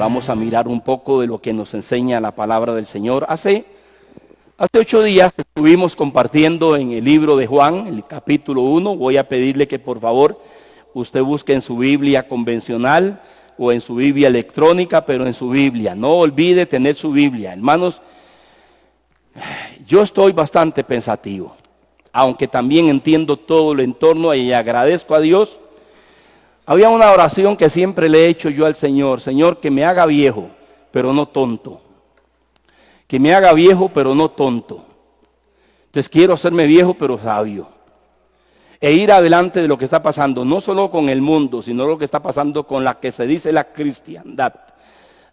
Vamos a mirar un poco de lo que nos enseña la palabra del Señor. Hace 8 días estuvimos compartiendo en el libro de Juan, el capítulo 1. Voy a pedirle que por favor usted busque en su Biblia convencional o en su Biblia electrónica, pero en su Biblia. No olvide tener su Biblia. Hermanos, yo estoy bastante pensativo, aunque también entiendo todo el entorno y agradezco a Dios. Había una oración que siempre le he hecho yo al Señor: Señor, que me haga viejo, pero no tonto. Que me haga viejo, pero no tonto. Entonces quiero hacerme viejo, pero sabio. E ir adelante de lo que está pasando, no solo con el mundo, sino lo que está pasando con la que se dice la cristiandad.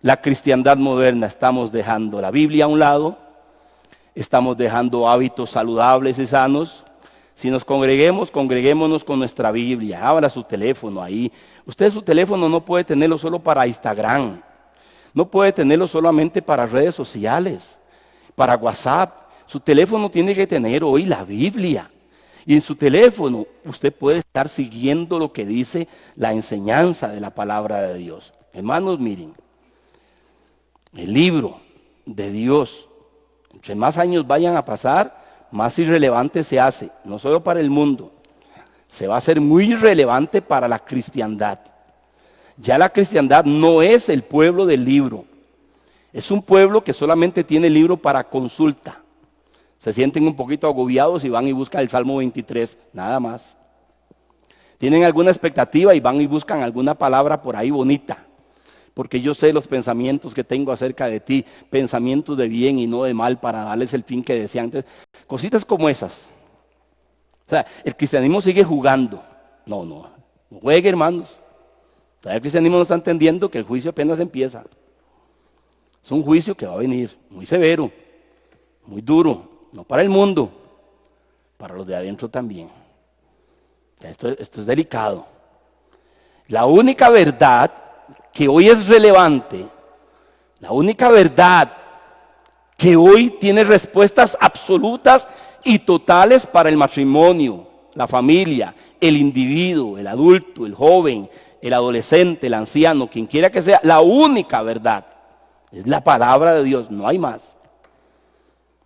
La cristiandad moderna. Estamos dejando la Biblia a un lado, estamos dejando hábitos saludables y sanos. Si nos congreguémonos con nuestra Biblia. Abra su teléfono ahí. Usted su teléfono no puede tenerlo solo para Instagram. No puede tenerlo solamente para redes sociales, para WhatsApp. Su teléfono tiene que tener hoy la Biblia. Y en su teléfono usted puede estar siguiendo lo que dice la enseñanza de la palabra de Dios. Hermanos, miren, el libro de Dios, entre más años vayan a pasar, más irrelevante se hace, no solo para el mundo, se va a hacer muy relevante para la cristiandad. Ya la cristiandad no es el pueblo del libro, es un pueblo que solamente tiene el libro para consulta. Se sienten un poquito agobiados y van y buscan el Salmo 23, nada más. Tienen alguna expectativa y van y buscan alguna palabra por ahí bonita, porque yo sé los pensamientos que tengo acerca de ti, pensamientos de bien y no de mal, para darles el fin que desean. Entonces, cositas como esas. O sea, el cristianismo sigue jugando. No juegue, hermanos. Todavía el cristianismo no está entendiendo que el juicio apenas empieza. Es un juicio que va a venir muy severo, muy duro, no para el mundo, para los de adentro también. Esto es delicado. La única verdad que hoy es relevante, la única verdad que hoy tiene respuestas absolutas y totales para el matrimonio, la familia, el individuo, el adulto, el joven, el adolescente, el anciano, quien quiera que sea, la única verdad es la palabra de Dios, no hay más.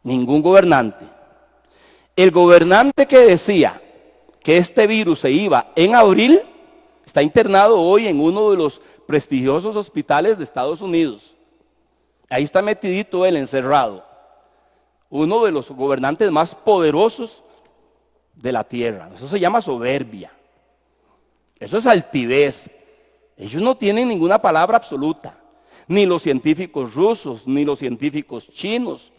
Ningún gobernante. El gobernante que decía que este virus se iba en abril, está internado hoy en uno de los prestigiosos hospitales de Estados Unidos. Ahí está metidito él, encerrado. Uno de los gobernantes más poderosos de la tierra. Eso se llama soberbia. Eso es altivez. Ellos no tienen ninguna palabra absoluta. Ni los científicos rusos, ni los científicos chinos.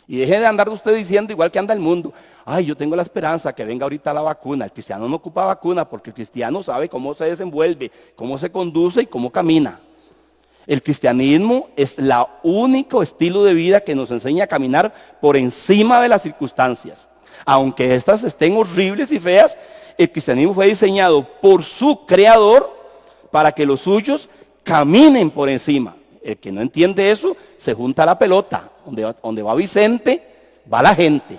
Y deje de andar usted diciendo igual que anda el mundo: ay, yo tengo la esperanza que venga ahorita la vacuna. El cristiano no ocupa vacuna porque el cristiano sabe cómo se desenvuelve, cómo se conduce y cómo camina. El cristianismo es el único estilo de vida que nos enseña a caminar por encima de las circunstancias. Aunque estas estén horribles y feas, el cristianismo fue diseñado por su creador para que los suyos caminen por encima. El que no entiende eso, se junta la pelota. Donde va Vicente, va la gente.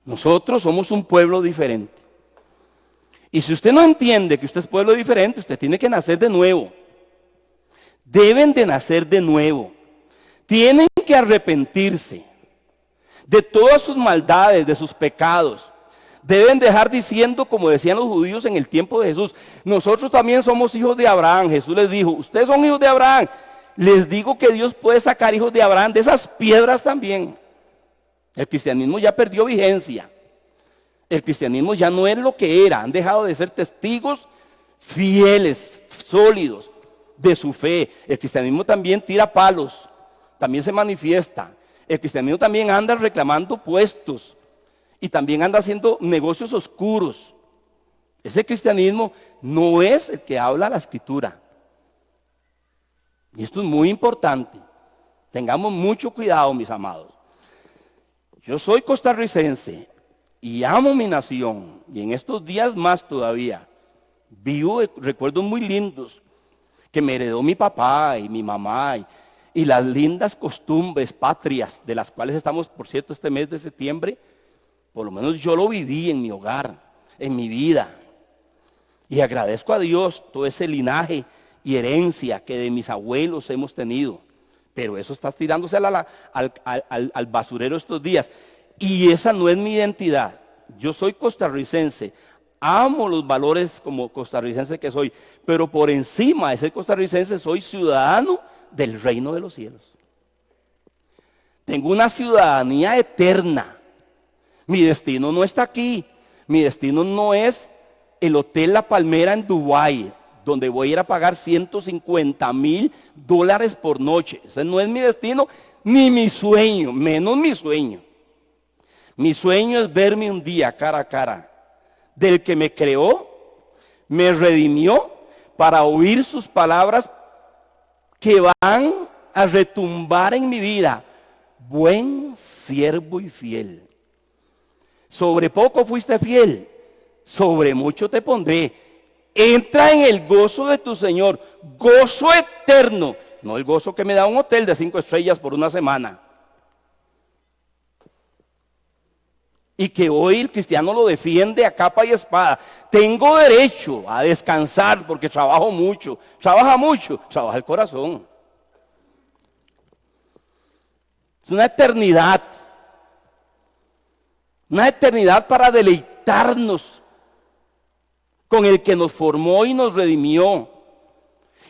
Nosotros somos un pueblo diferente. Y si usted no entiende que usted es pueblo diferente, usted tiene que nacer de nuevo. Deben de nacer de nuevo. Tienen que arrepentirse de todas sus maldades, de sus pecados. Deben dejar diciendo, como decían los judíos en el tiempo de Jesús: nosotros también somos hijos de Abraham. Jesús les dijo: ustedes son hijos de Abraham. Les digo que Dios puede sacar hijos de Abraham de esas piedras también. El cristianismo ya perdió vigencia. El cristianismo ya no es lo que era. Han dejado de ser testigos fieles, sólidos de su fe. El cristianismo también tira palos, también se manifiesta. El cristianismo también anda reclamando puestos y también anda haciendo negocios oscuros. Ese cristianismo no es el que habla la Escritura. Y esto es muy importante. Tengamos mucho cuidado, mis amados. Yo soy costarricense y amo mi nación. Y en estos días más todavía vivo recuerdos muy lindos que me heredó mi papá y mi mamá. Y las lindas costumbres patrias de las cuales estamos, por cierto, este mes de septiembre. Por lo menos yo lo viví en mi hogar, en mi vida. Y agradezco a Dios todo ese linaje y herencia que de mis abuelos hemos tenido. Pero eso está tirándose al basurero estos días. Y esa no es mi identidad. Yo soy costarricense. Amo los valores como costarricense que soy. Pero por encima de ser costarricense soy ciudadano del reino de los cielos. Tengo una ciudadanía eterna. Mi destino no está aquí. Mi destino no es el Hotel La Palmera en Dubái, donde voy a ir a pagar $150,000 por noche. Ese no es mi destino, ni mi sueño, menos mi sueño. Mi sueño es verme un día cara a cara del que me creó, me redimió, para oír sus palabras que van a retumbar en mi vida. Buen siervo y fiel. Sobre poco fuiste fiel, sobre mucho te pondré. Entra en el gozo de tu Señor, gozo eterno, no el gozo que me da un hotel de 5 estrellas por una semana. Y que hoy el cristiano lo defiende a capa y espada. Tengo derecho a descansar porque trabajo mucho. Trabaja el corazón. Es una eternidad para deleitarnos con el que nos formó y nos redimió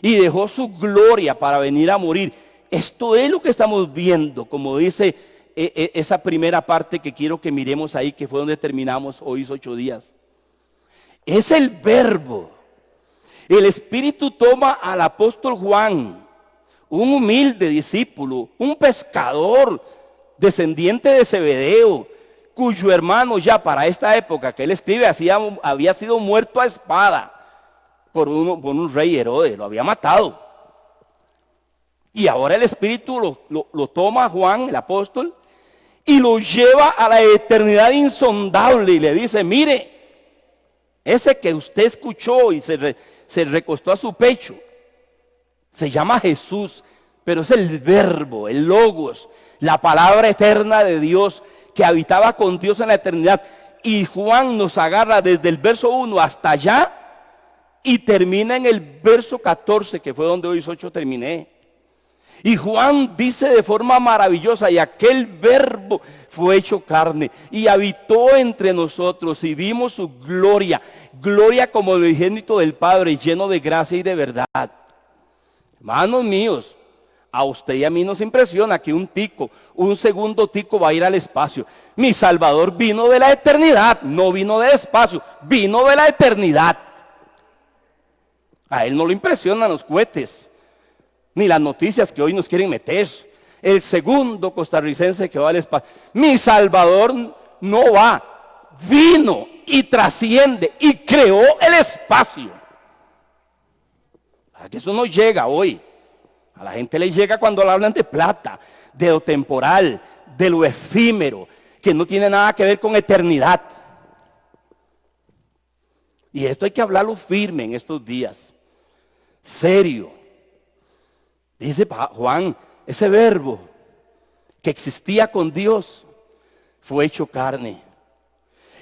y dejó su gloria para venir a morir. Esto es lo que estamos viendo, como dice esa primera parte que quiero que miremos ahí, que fue donde terminamos hoy 8 días. Es el verbo. El Espíritu toma al apóstol Juan, un humilde discípulo, un pescador, descendiente de Zebedeo, cuyo hermano ya para esta época que él escribe había sido muerto a espada por un rey Herodes, lo había matado. Y ahora el Espíritu lo toma a Juan, el apóstol, y lo lleva a la eternidad insondable y le dice, mire, ese que usted escuchó y se recostó a su pecho, se llama Jesús, pero es el verbo, el logos, la palabra eterna de Dios, que habitaba con Dios en la eternidad. Y Juan nos agarra desde el verso 1 hasta allá y termina en el verso 14, que fue donde hoy 8 terminé. Y Juan dice de forma maravillosa, y aquel verbo fue hecho carne y habitó entre nosotros y vimos su gloria, gloria como el unigénito del Padre, lleno de gracia y de verdad. Hermanos míos, a usted y a mí nos impresiona que un segundo tico va a ir al espacio. Mi Salvador vino de la eternidad, no vino del espacio, vino de la eternidad. A él no lo impresionan los cohetes, ni las noticias que hoy nos quieren meter. El segundo costarricense que va al espacio. Mi Salvador no va, vino y trasciende y creó el espacio. ¿A que eso no llega hoy? A la gente le llega cuando le hablan de plata, de lo temporal, de lo efímero, que no tiene nada que ver con eternidad. Y esto hay que hablarlo firme en estos días. Serio. Dice Juan, ese verbo que existía con Dios fue hecho carne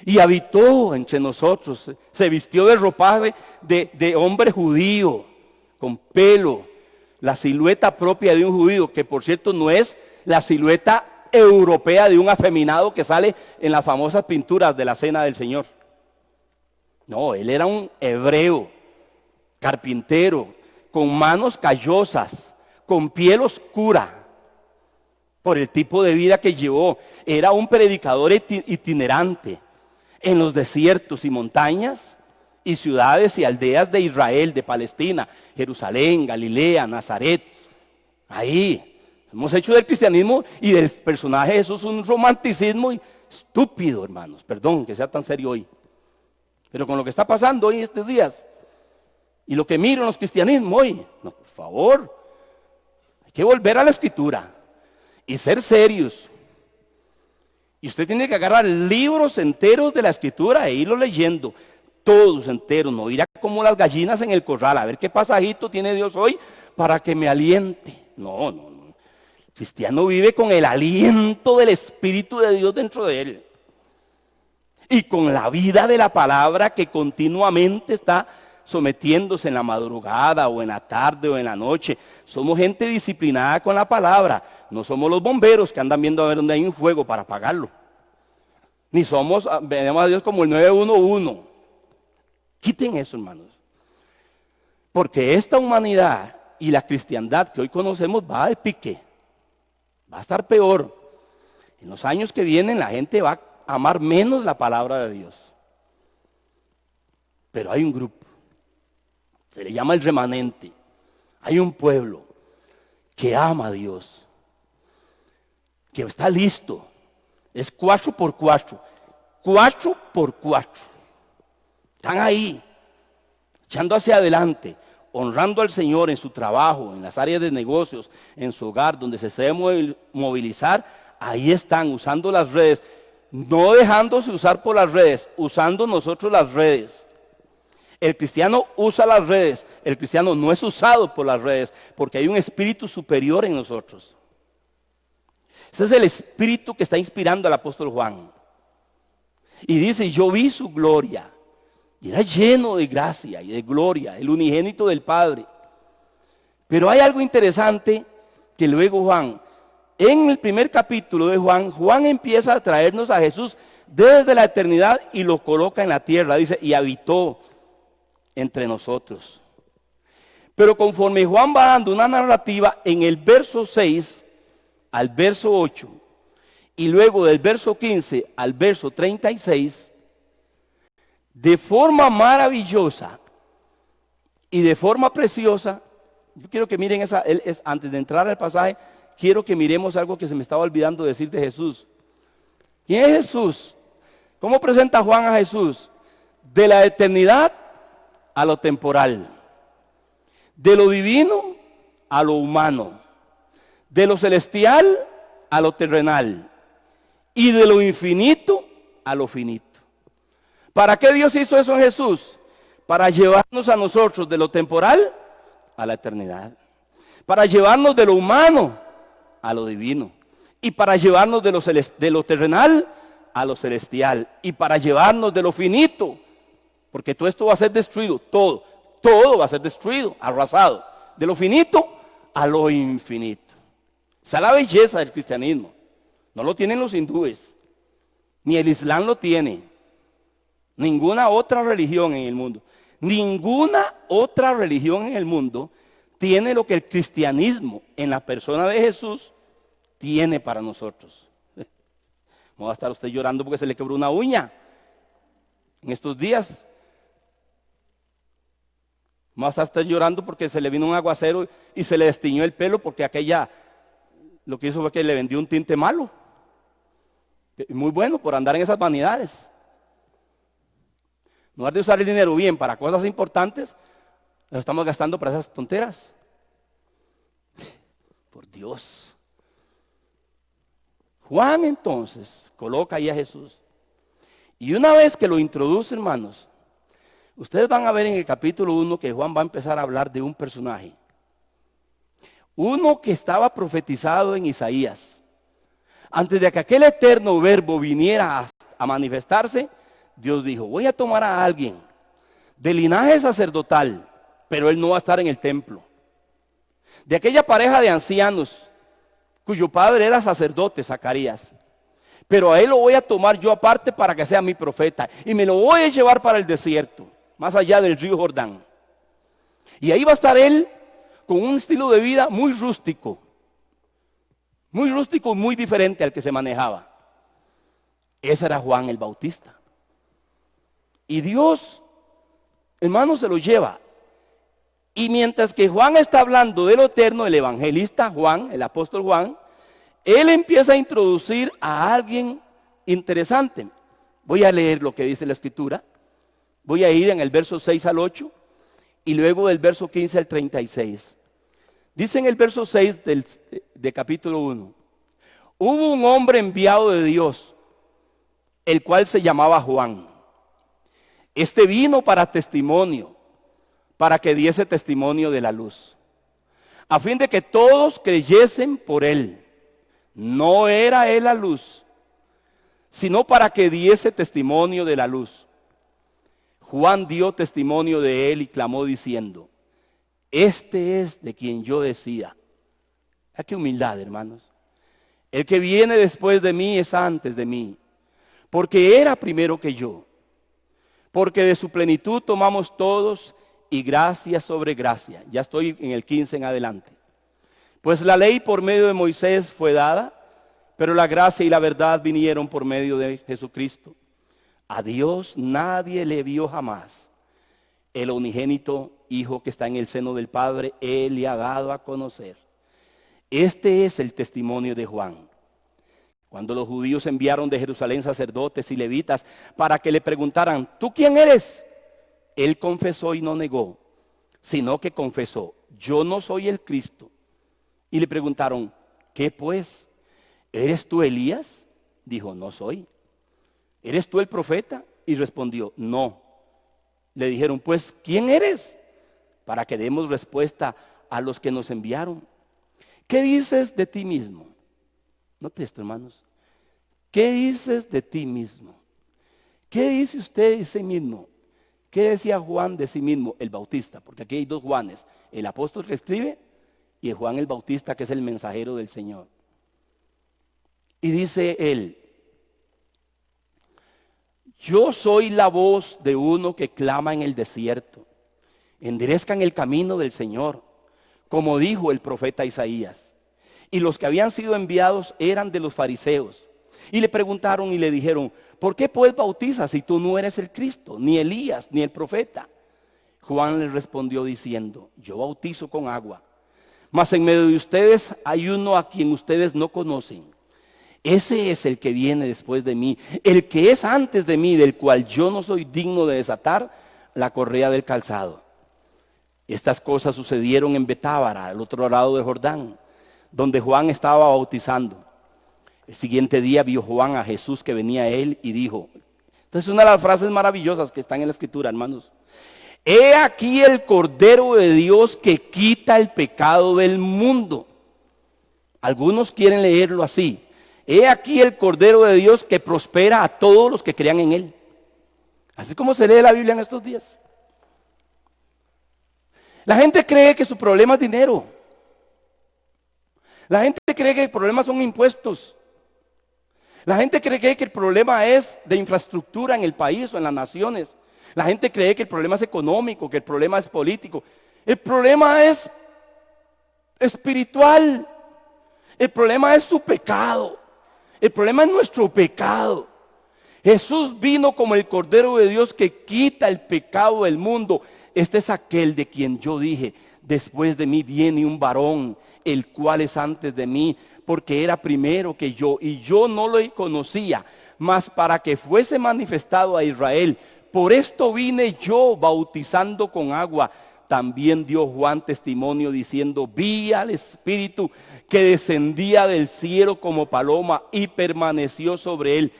y habitó entre nosotros. Se vistió de ropaje de hombre judío, con pelo, la silueta propia de un judío, que por cierto no es la silueta europea de un afeminado que sale en las famosas pinturas de la Cena del Señor. No, él era un hebreo, carpintero, con manos callosas, con piel oscura, por el tipo de vida que llevó. Era un predicador itinerante en los desiertos y montañas y ciudades y aldeas de Israel, de Palestina, Jerusalén, Galilea, Nazaret. Ahí hemos hecho del cristianismo y del personaje de Jesús un romanticismo estúpido, hermanos. Perdón que sea tan serio hoy, pero con lo que está pasando hoy estos días y lo que miro en los cristianismos hoy, no, por favor, hay que volver a la Escritura y ser serios. Y usted tiene que agarrar libros enteros de la Escritura e irlo leyendo, todos enteros, no ir como las gallinas en el corral, a ver qué pasajito tiene Dios hoy para que me aliente. No. El cristiano vive con el aliento del Espíritu de Dios dentro de él. Y con la vida de la palabra que continuamente está sometiéndose en la madrugada o en la tarde o en la noche. Somos gente disciplinada con la palabra. No somos los bomberos que andan viendo a ver dónde hay un fuego para apagarlo. Ni somos, venimos a Dios como el 911. Quiten eso, hermanos. Porque esta humanidad y la cristiandad que hoy conocemos va de pique. Va a estar peor. En los años que vienen la gente va a amar menos la palabra de Dios. Pero hay un grupo, se le llama el remanente. Hay un pueblo que ama a Dios, que está listo. Es 4x4, 4x4. Están ahí, echando hacia adelante, honrando al Señor en su trabajo, en las áreas de negocios, en su hogar, donde se debe movilizar. Ahí están, usando las redes, no dejándose usar por las redes, usando nosotros las redes. El cristiano usa las redes, el cristiano no es usado por las redes, porque hay un espíritu superior en nosotros. Ese es el espíritu que está inspirando al apóstol Juan. Y dice, yo vi su gloria, y era lleno de gracia y de gloria, el unigénito del Padre. Pero hay algo interesante que luego Juan, en el primer capítulo de Juan, Juan empieza a traernos a Jesús desde la eternidad y lo coloca en la tierra, dice, y habitó entre nosotros. Pero conforme Juan va dando una narrativa, en el verso 6 al verso 8, y luego del verso 15 al verso 36, de forma maravillosa y de forma preciosa, yo quiero que miren antes de entrar al pasaje, quiero que miremos algo que se me estaba olvidando decir de Jesús. ¿Quién es Jesús? ¿Cómo presenta Juan a Jesús? De la eternidad a lo temporal, de lo divino a lo humano, de lo celestial a lo terrenal y de lo infinito a lo finito. ¿Para qué Dios hizo eso en Jesús? Para llevarnos a nosotros de lo temporal a la eternidad, para llevarnos de lo humano a lo divino y para llevarnos de lo terrenal a lo celestial y para llevarnos de lo finito. Porque todo esto va a ser destruido, todo va a ser destruido, arrasado. De lo finito a lo infinito. Esa es la belleza del cristianismo. No lo tienen los hindúes, ni el Islam lo tiene. Ninguna otra religión en el mundo. Ninguna otra religión en el mundo tiene lo que el cristianismo en la persona de Jesús tiene para nosotros. No va a estar usted llorando porque se le quebró una uña en estos días. Más hasta llorando porque se le vino un aguacero y se le destiñó el pelo porque aquella lo que hizo fue que le vendió un tinte malo. Muy bueno por andar en esas vanidades. No has de usar el dinero bien para cosas importantes, lo estamos gastando para esas tonteras. Por Dios. Juan entonces coloca ahí a Jesús. Y una vez que lo introduce, hermanos, ustedes van a ver en el capítulo 1 que Juan va a empezar a hablar de un personaje. Uno que estaba profetizado en Isaías. Antes de que aquel eterno verbo viniera a manifestarse, Dios dijo, voy a tomar a alguien de linaje sacerdotal, pero él no va a estar en el templo. De aquella pareja de ancianos, cuyo padre era sacerdote, Zacarías. Pero a él lo voy a tomar yo aparte para que sea mi profeta. Y me lo voy a llevar para el desierto, más allá del río Jordán. Y ahí va a estar él con un estilo de vida muy rústico, muy diferente al que se manejaba. Ese era Juan el Bautista. Y Dios, hermano, se lo lleva. Y mientras que Juan está hablando de lo eterno, el evangelista Juan, el apóstol Juan, él empieza a introducir a alguien interesante. Voy a leer lo que dice la Escritura. Voy a ir en el verso 6 al 8 y luego del verso 15 al 36. Dice en el verso 6 de capítulo 1. Hubo un hombre enviado de Dios, el cual se llamaba Juan. Este vino para testimonio, para que diese testimonio de la luz, a fin de que todos creyesen por él. No era él la luz, sino para que diese testimonio de la luz. Juan dio testimonio de él y clamó diciendo: este es de quien yo decía. ¡Ah, qué humildad, hermanos! El que viene después de mí es antes de mí, porque era primero que yo. Porque de su plenitud tomamos todos y gracia sobre gracia. Ya estoy en el 15 en adelante. Pues la ley por medio de Moisés fue dada, pero la gracia y la verdad vinieron por medio de Jesucristo. A Dios nadie le vio jamás. El unigénito Hijo que está en el seno del Padre, Él le ha dado a conocer. Este es el testimonio de Juan. Cuando los judíos enviaron de Jerusalén sacerdotes y levitas para que le preguntaran: ¿tú quién eres? Él confesó y no negó, sino que confesó: yo no soy el Cristo. Y le preguntaron: ¿qué pues? ¿Eres tú Elías? Dijo: no soy. ¿Eres tú el profeta? Y respondió: no. Le dijeron: pues, ¿quién eres? Para que demos respuesta a los que nos enviaron. ¿Qué dices de ti mismo? Note esto, hermanos. ¿Qué dices de ti mismo? ¿Qué dice usted de sí mismo? ¿Qué decía Juan de sí mismo, el Bautista? Porque aquí hay dos Juanes, el apóstol que escribe y el Juan el Bautista, que es el mensajero del Señor. Y dice él: yo soy la voz de uno que clama en el desierto, enderezcan el camino del Señor, como dijo el profeta Isaías. Y los que habían sido enviados eran de los fariseos. Y le preguntaron y le dijeron: ¿por qué pues bautizas si tú no eres el Cristo, ni Elías, ni el profeta? Juan les respondió diciendo: yo bautizo con agua, mas en medio de ustedes hay uno a quien ustedes no conocen. Ese es el que viene después de mí, el que es antes de mí, del cual yo no soy digno de desatar la correa del calzado. Estas cosas sucedieron en Betábara, al otro lado de Jordán, donde Juan estaba bautizando. El siguiente día vio Juan a Jesús que venía a él y dijo, entonces una de las frases maravillosas que están en la Escritura, hermanos: he aquí el Cordero de Dios que quita el pecado del mundo. Algunos quieren leerlo así: he aquí el Cordero de Dios que prospera a todos los que crean en él. Así como se lee la Biblia en estos días. La gente cree que su problema es dinero. La gente cree que el problema son impuestos. La gente cree que el problema es de infraestructura en el país o en las naciones. La gente cree que el problema es económico, que el problema es político. El problema es espiritual. El problema es su pecado. El problema es nuestro pecado. Jesús vino como el Cordero de Dios que quita el pecado del mundo. Este es aquel de quien yo dije: después de mí viene un varón, el cual es antes de mí, porque era primero que yo, y yo no lo conocía, mas para que fuese manifestado a Israel. Por esto vine yo bautizando con agua. También dio Juan testimonio diciendo: vi al Espíritu que descendía del cielo como paloma y permaneció sobre él.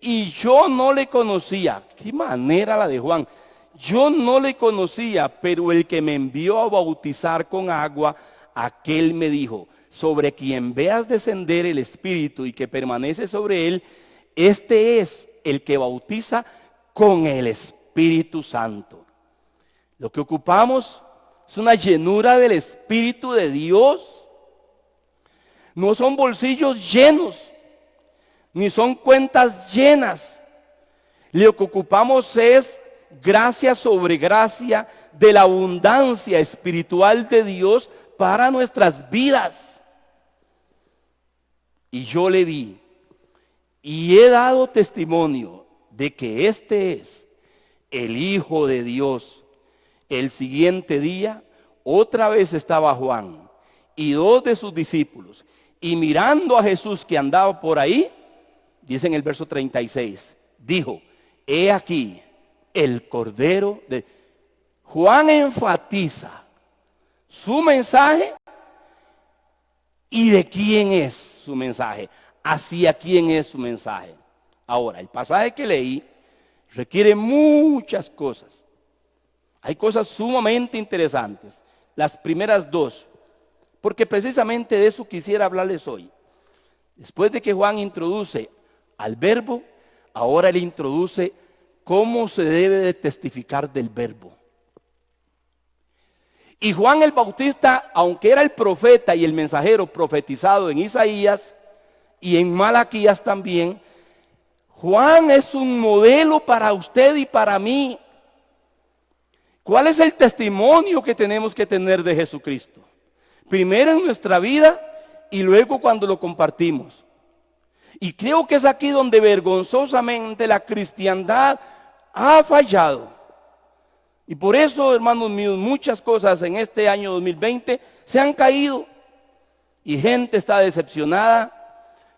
Y yo no le conocía. Qué manera la de Juan. Yo no le conocía, pero el que me envió a bautizar con agua, aquel me dijo: sobre quien veas descender el Espíritu y que permanece sobre él, este es el que bautiza con el Espíritu Santo. Lo que ocupamos es una llenura del Espíritu de Dios. No son bolsillos llenos, ni son cuentas llenas. Lo que ocupamos es gracia sobre gracia de la abundancia espiritual de Dios para nuestras vidas. Y yo le vi y he dado testimonio de que este es el Hijo de Dios. El siguiente día otra vez estaba Juan y dos de sus discípulos, y mirando a Jesús que andaba por ahí, dice en el verso 36, dijo: he aquí el Cordero de... Juan enfatiza su mensaje y de quién es su mensaje, hacia quién es su mensaje. Ahora, el pasaje que leí requiere muchas cosas. Hay cosas sumamente interesantes. Las primeras dos, porque precisamente de eso quisiera hablarles hoy. Después de que Juan introduce al verbo, ahora le introduce cómo se debe de testificar del verbo. Y Juan el Bautista, aunque era el profeta y el mensajero profetizado en Isaías y en Malaquías también, Juan es un modelo para usted y para mí. ¿Cuál es el testimonio que tenemos que tener de Jesucristo? Primero en nuestra vida y luego cuando lo compartimos. Y creo que es aquí donde vergonzosamente la cristiandad ha fallado. Y por eso, hermanos míos, muchas cosas en este año 2020 se han caído. Y gente está decepcionada,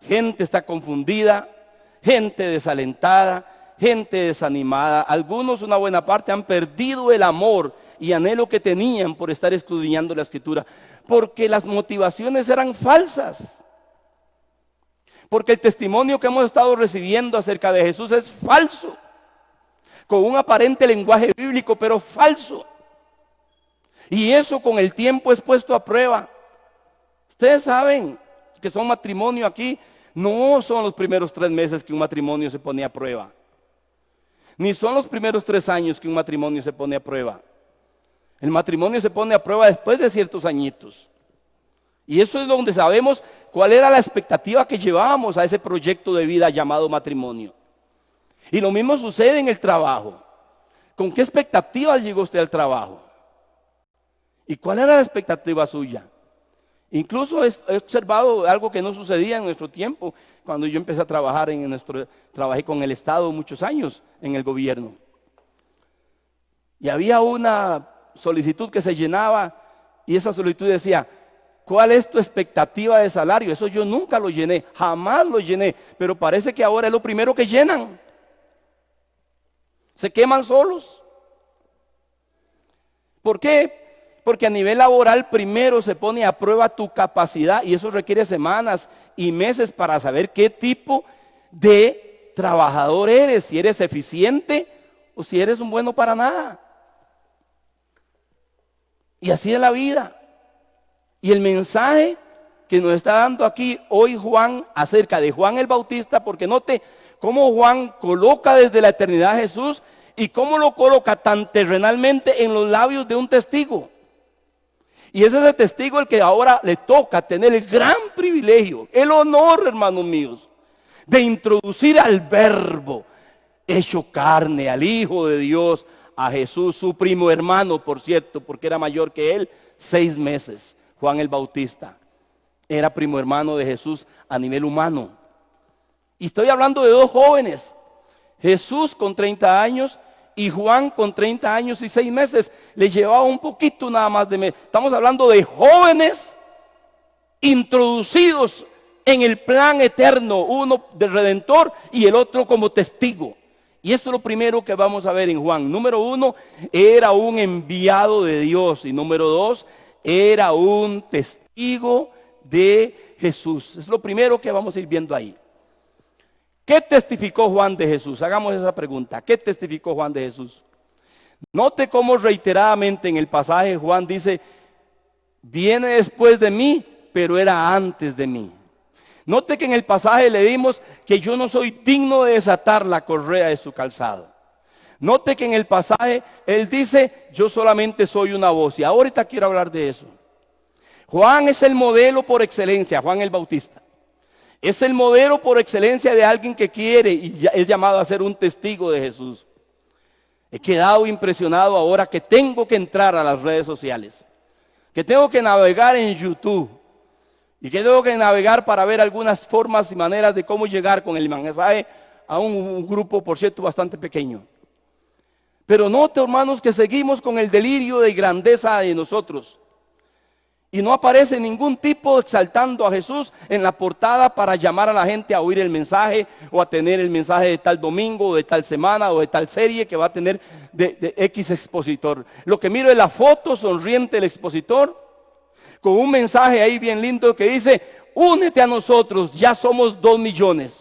gente está confundida, gente desalentada, gente desanimada. Algunos, una buena parte, han perdido el amor y anhelo que tenían por estar escudriñando la Escritura. Porque las motivaciones eran falsas. Porque el testimonio que hemos estado recibiendo acerca de Jesús es falso. Con un aparente lenguaje bíblico, pero falso. Y eso con el tiempo es puesto a prueba. Ustedes saben que son matrimonio aquí. No son los primeros 3 meses que un matrimonio se pone a prueba. Ni son los primeros 3 años que un matrimonio se pone a prueba. El matrimonio se pone a prueba después de ciertos añitos. Y eso es donde sabemos cuál era la expectativa que llevábamos a ese proyecto de vida llamado matrimonio. Y lo mismo sucede en el trabajo. ¿Con qué expectativas llegó usted al trabajo? ¿Y cuál era la expectativa suya? Incluso he observado algo que no sucedía en nuestro tiempo, cuando yo empecé a trabajar trabajé con el Estado muchos años en el gobierno. Y había una solicitud que se llenaba y esa solicitud decía, ¿cuál es tu expectativa de salario? Eso yo nunca lo llené, jamás lo llené, pero parece que ahora es lo primero que llenan. Se queman solos. ¿Por qué? Porque a nivel laboral primero se pone a prueba tu capacidad y eso requiere semanas y meses para saber qué tipo de trabajador eres, si eres eficiente o si eres un bueno para nada. Y así es la vida. Y el mensaje que nos está dando aquí hoy Juan acerca de Juan el Bautista, porque note cómo Juan coloca desde la eternidad a Jesús y cómo lo coloca tan terrenalmente en los labios de un testigo. Y es ese testigo el que ahora le toca tener el gran privilegio, el honor, hermanos míos, de introducir al Verbo hecho carne, al Hijo de Dios, a Jesús, su primo hermano, por cierto, porque era mayor que él, 6 meses. Juan el Bautista era primo hermano de Jesús a nivel humano. Y estoy hablando de 2 jóvenes, Jesús con 30 años y Juan con 30 años y 6 meses. Le llevaba un poquito nada más de mes. Estamos hablando de jóvenes introducidos en el plan eterno, uno del Redentor y el otro como testigo. Y esto es lo primero que vamos a ver en Juan. Número 1, era un enviado de Dios. Y número 2, era un testigo de Jesús. Es lo primero que vamos a ir viendo ahí. ¿Qué testificó Juan de Jesús? Hagamos esa pregunta. ¿Qué testificó Juan de Jesús? Note cómo reiteradamente en el pasaje Juan dice, viene después de mí, pero era antes de mí. Note que en el pasaje leímos que yo no soy digno de desatar la correa de su calzado. Note que en el pasaje él dice, yo solamente soy una voz. Y ahorita quiero hablar de eso. Juan es el modelo por excelencia, Juan el Bautista. Es el modelo por excelencia de alguien que quiere y es llamado a ser un testigo de Jesús. He quedado impresionado ahora que tengo que entrar a las redes sociales. Que tengo que navegar en YouTube. Y que tengo que navegar para ver algunas formas y maneras de cómo llegar con el mensaje a un grupo, por cierto, bastante pequeño. Pero note, hermanos, que seguimos con el delirio de grandeza de nosotros. Y no aparece ningún tipo exaltando a Jesús en la portada para llamar a la gente a oír el mensaje o a tener el mensaje de tal domingo o de tal semana o de tal serie que va a tener de X expositor. Lo que miro es la foto sonriente del expositor con un mensaje ahí bien lindo que dice, únete a nosotros, ya somos 2 millones.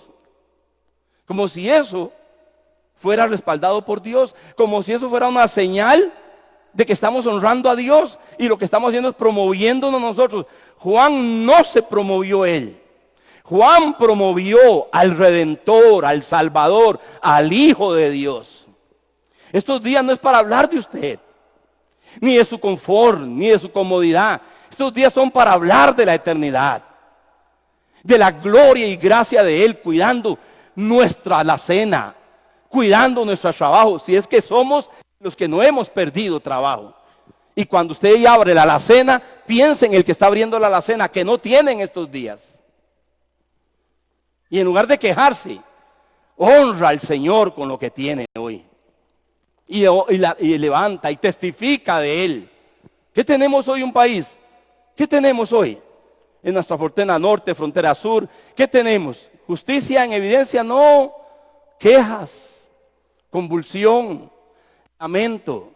Como si eso fuera respaldado por Dios, como si eso fuera una señal de que estamos honrando a Dios y lo que estamos haciendo es promoviéndonos nosotros. Juan no se promovió él. Juan promovió al Redentor, al Salvador, al Hijo de Dios. Estos días no es para hablar de usted, ni de su confort, ni de su comodidad. Estos días son para hablar de la eternidad, de la gloria y gracia de Él, cuidando nuestra alacena, cuidando nuestro trabajo, si es que somos los que no hemos perdido trabajo. Y cuando usted ya abre la alacena, piense en el que está abriendo la alacena, que no tiene en estos días. Y en lugar de quejarse, honra al Señor con lo que tiene hoy. Y levanta y testifica de Él. ¿Qué tenemos hoy un país? ¿Qué tenemos hoy? En nuestra frontera norte, frontera sur, ¿qué tenemos? ¿Justicia en evidencia? No. Quejas, convulsión, lamento.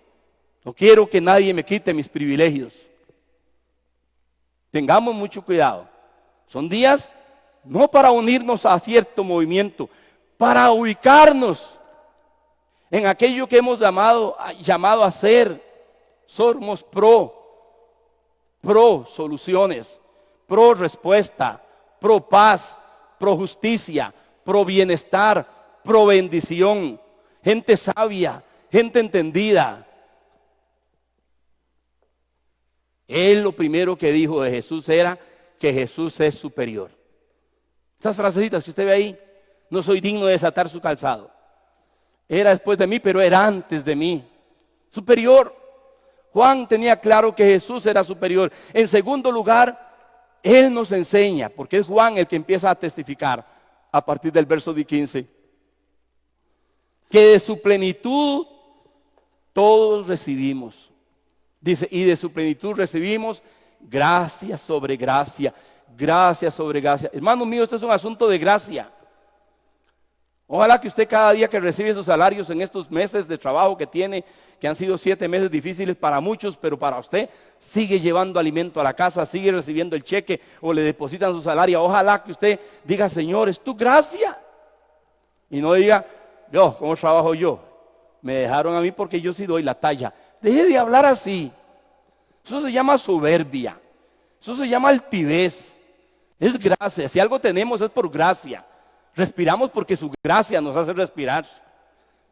No quiero que nadie me quite mis privilegios. Tengamos mucho cuidado. Son días no para unirnos a cierto movimiento, para ubicarnos en aquello que hemos llamado a ser. Somos pro soluciones, pro respuesta, pro paz, pro justicia, pro bienestar, pro bendición. Gente sabia, gente entendida. Él lo primero que dijo de Jesús era que Jesús es superior. Estas frasecitas que usted ve ahí, no soy digno de desatar su calzado. Era después de mí, pero era antes de mí. Superior. Juan tenía claro que Jesús era superior. En segundo lugar, Él nos enseña, porque es Juan el que empieza a testificar a partir del verso 15, que de su plenitud todos recibimos. Dice, y de su plenitud recibimos gracia sobre gracia, gracia sobre gracia. Hermano mío, esto es un asunto de gracia. Ojalá que usted cada día que recibe sus salarios en estos meses de trabajo que tiene, que han sido 7 meses difíciles para muchos, pero para usted, sigue llevando alimento a la casa, sigue recibiendo el cheque o le depositan su salario. Ojalá que usted diga, Señor, es tu gracia. Y no diga, yo, ¿cómo trabajo yo? Me dejaron a mí porque yo sí doy la talla. Deje de hablar así. Eso se llama soberbia. Eso se llama altivez. Es gracia. Si algo tenemos es por gracia. Respiramos porque su gracia nos hace respirar.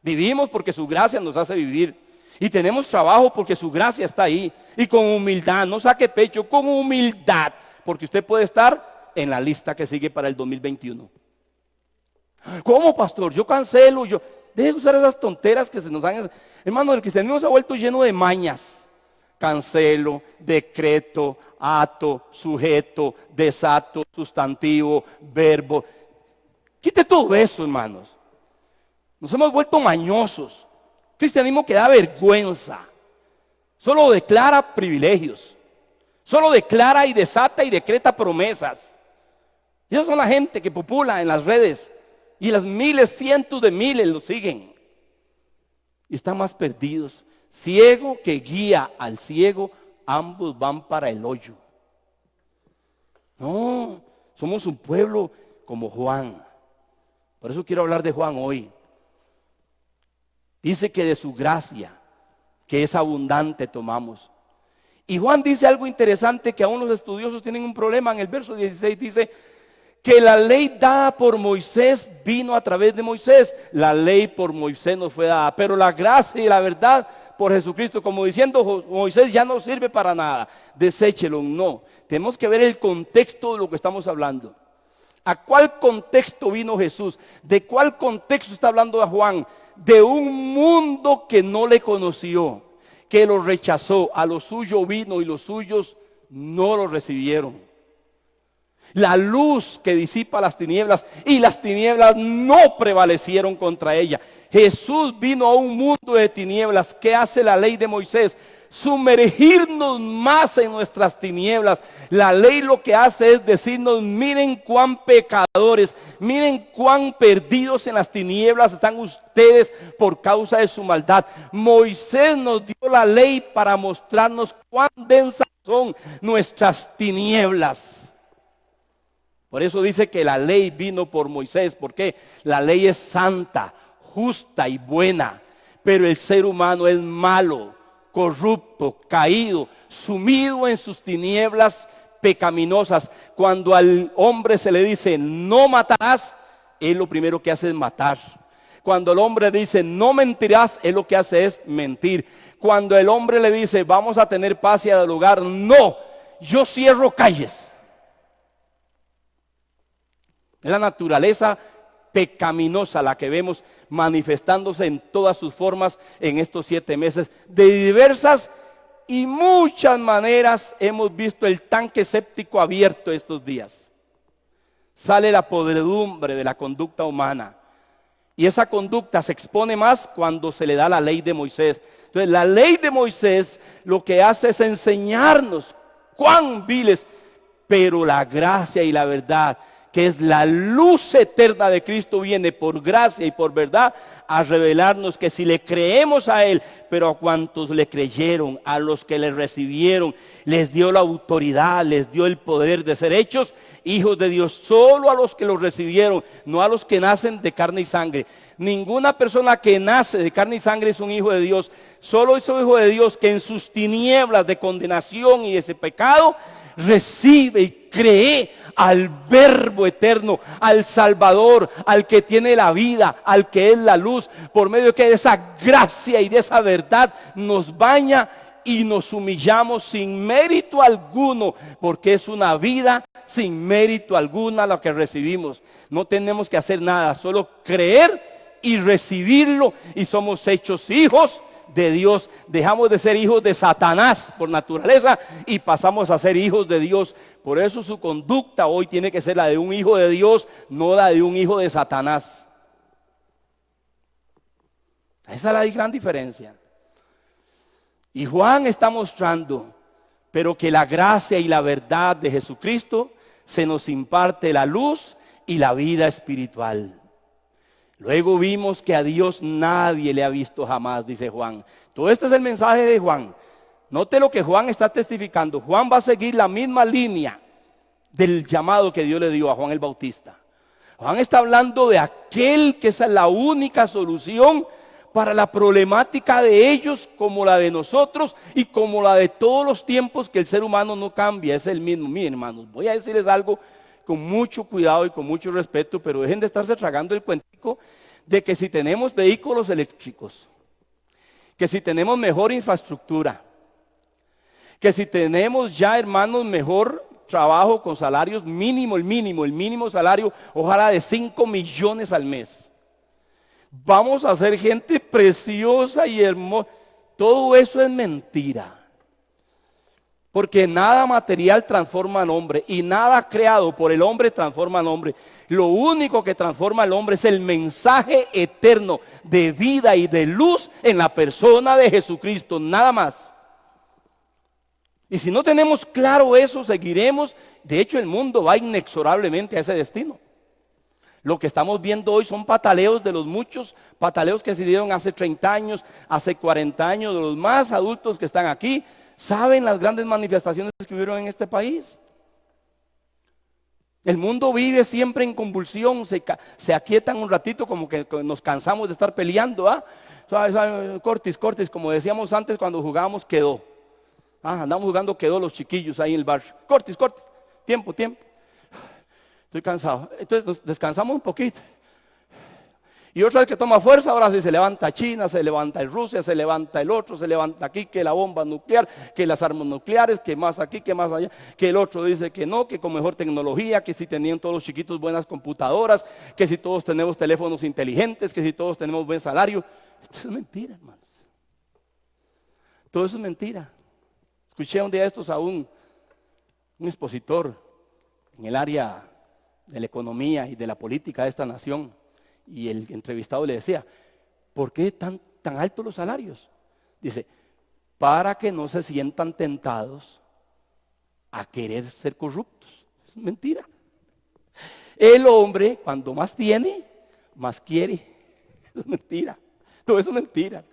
Vivimos porque su gracia nos hace vivir. Y tenemos trabajo porque su gracia está ahí. Y con humildad, no saque pecho, con humildad. Porque usted puede estar en la lista que sigue para el 2021. ¿Cómo, pastor? Yo cancelo, deje de usar esas tonteras que se nos han... Hermano, el cristianismo se ha vuelto lleno de mañas. Cancelo, decreto, ato, sujeto, desato, sustantivo, verbo. Quite todo eso, hermanos. Nos hemos vuelto mañosos. Cristianismo que da vergüenza. Solo declara privilegios. Solo declara y desata y decreta promesas. Y esas son la gente que popula en las redes. Y las miles, cientos de miles lo siguen. Y están más perdidos. Ciego que guía al ciego, ambos van para el hoyo. No, somos un pueblo como Juan. Por eso quiero hablar de Juan hoy. Dice que de su gracia, que es abundante, tomamos. Y Juan dice algo interesante que aún los estudiosos tienen un problema. En el verso 16 dice que la ley dada por Moisés vino a través de Moisés. La ley por Moisés nos fue dada, pero la gracia y la verdad por Jesucristo, como diciendo, Moisés ya no sirve para nada, deséchelo. No, tenemos que ver el contexto de lo que estamos hablando. ¿A cuál contexto vino Jesús? ¿De cuál contexto está hablando Juan? De un mundo que no le conoció, que lo rechazó. A lo suyo vino y los suyos no lo recibieron. La luz que disipa las tinieblas, y las tinieblas no prevalecieron contra ella. Jesús vino a un mundo de tinieblas. ¿Qué hace la ley de Moisés? Sumergirnos más en nuestras tinieblas. La ley lo que hace es decirnos, miren cuán pecadores, miren cuán perdidos en las tinieblas están ustedes por causa de su maldad. Moisés nos dio la ley para mostrarnos cuán densas son nuestras tinieblas. Por eso dice que la ley vino por Moisés, porque la ley es santa, justa y buena, pero el ser humano es malo, corrupto, caído, sumido en sus tinieblas pecaminosas. Cuando al hombre se le dice no matarás, él lo primero que hace es matar. Cuando el hombre dice, no mentirás, él lo que hace es mentir. Cuando el hombre le dice, vamos a tener paz y dialogar, no, yo cierro calles. Es la naturaleza pecaminosa la que vemos manifestándose en todas sus formas en estos 7 meses. De diversas y muchas maneras hemos visto el tanque séptico abierto estos días. Sale la podredumbre de la conducta humana. Y esa conducta se expone más cuando se le da la ley de Moisés. Entonces la ley de Moisés lo que hace es enseñarnos cuán viles, pero la gracia y la verdad, que es la luz eterna de Cristo, viene por gracia y por verdad a revelarnos que si le creemos a Él, pero a cuantos le creyeron, a los que le recibieron, les dio la autoridad, les dio el poder de ser hechos hijos de Dios, solo a los que los recibieron, no a los que nacen de carne y sangre. Ninguna persona que nace de carne y sangre es un hijo de Dios, solo es un hijo de Dios que en sus tinieblas de condenación y ese pecado recibe y cree al Verbo eterno, al Salvador, al que tiene la vida, al que es la luz, por medio de que esa gracia y de esa verdad nos baña y nos humillamos sin mérito alguno, porque es una vida sin mérito alguna lo que recibimos. No tenemos que hacer nada, solo creer y recibirlo, y somos hechos hijos de Dios. Dejamos de ser hijos de Satanás por naturaleza y pasamos a ser hijos de Dios. Por eso su conducta hoy tiene que ser la de un hijo de Dios, no la de un hijo de Satanás. Esa es la gran diferencia. Y Juan está mostrando, pero que la gracia y la verdad de Jesucristo se nos imparte la luz y la vida espiritual. Luego vimos que a Dios nadie le ha visto jamás, dice Juan. Todo este es el mensaje de Juan. Note lo que Juan está testificando. Juan va a seguir la misma línea del llamado que Dios le dio a Juan el Bautista. Juan está hablando de aquel que es la única solución para la problemática de ellos, como la de nosotros y como la de todos los tiempos, que el ser humano no cambia, es el mismo. Miren, hermanos, voy a decirles algo con mucho cuidado y con mucho respeto, pero dejen de estarse tragando el cuentico de que si tenemos vehículos eléctricos, que si tenemos mejor infraestructura, que si tenemos ya, hermanos, mejor trabajo con salarios mínimo, el mínimo salario, ojalá de 5 millones al mes. Vamos a ser gente preciosa y hermosa. Todo eso es mentira. Porque nada material transforma al hombre y nada creado por el hombre transforma al hombre. Lo único que transforma al hombre es el mensaje eterno de vida y de luz en la persona de Jesucristo, nada más. Y si no tenemos claro eso, seguiremos. De hecho, el mundo va inexorablemente a ese destino. Lo que estamos viendo hoy son pataleos de los muchos pataleos que se dieron hace 30 años, hace 40 años, de los más adultos que están aquí. ¿Saben las grandes manifestaciones que hubieron en este país? El mundo vive siempre en convulsión, se aquietan un ratito, como que nos cansamos de estar peleando. Cortis, como decíamos antes cuando jugábamos quedó. Andamos jugando quedó los chiquillos ahí en el barrio. Cortis, tiempo. Estoy cansado. Entonces nos descansamos un poquito. Y otra vez que toma fuerza, ahora sí se levanta China, se levanta Rusia, se levanta el otro, se levanta aquí, que la bomba nuclear, que las armas nucleares, que más aquí, que más allá, que el otro dice que no, que con mejor tecnología, que si tenían todos los chiquitos buenas computadoras, que si todos tenemos teléfonos inteligentes, que si todos tenemos buen salario. Esto es mentira, hermanos. Todo eso es mentira. Escuché un día estos a un expositor en el área de la economía y de la política de esta nación. Y el entrevistado le decía, ¿por qué tan altos los salarios? Dice, para que no se sientan tentados a querer ser corruptos. Es mentira. El hombre, cuando más tiene, más quiere. Es mentira. Todo eso es mentira.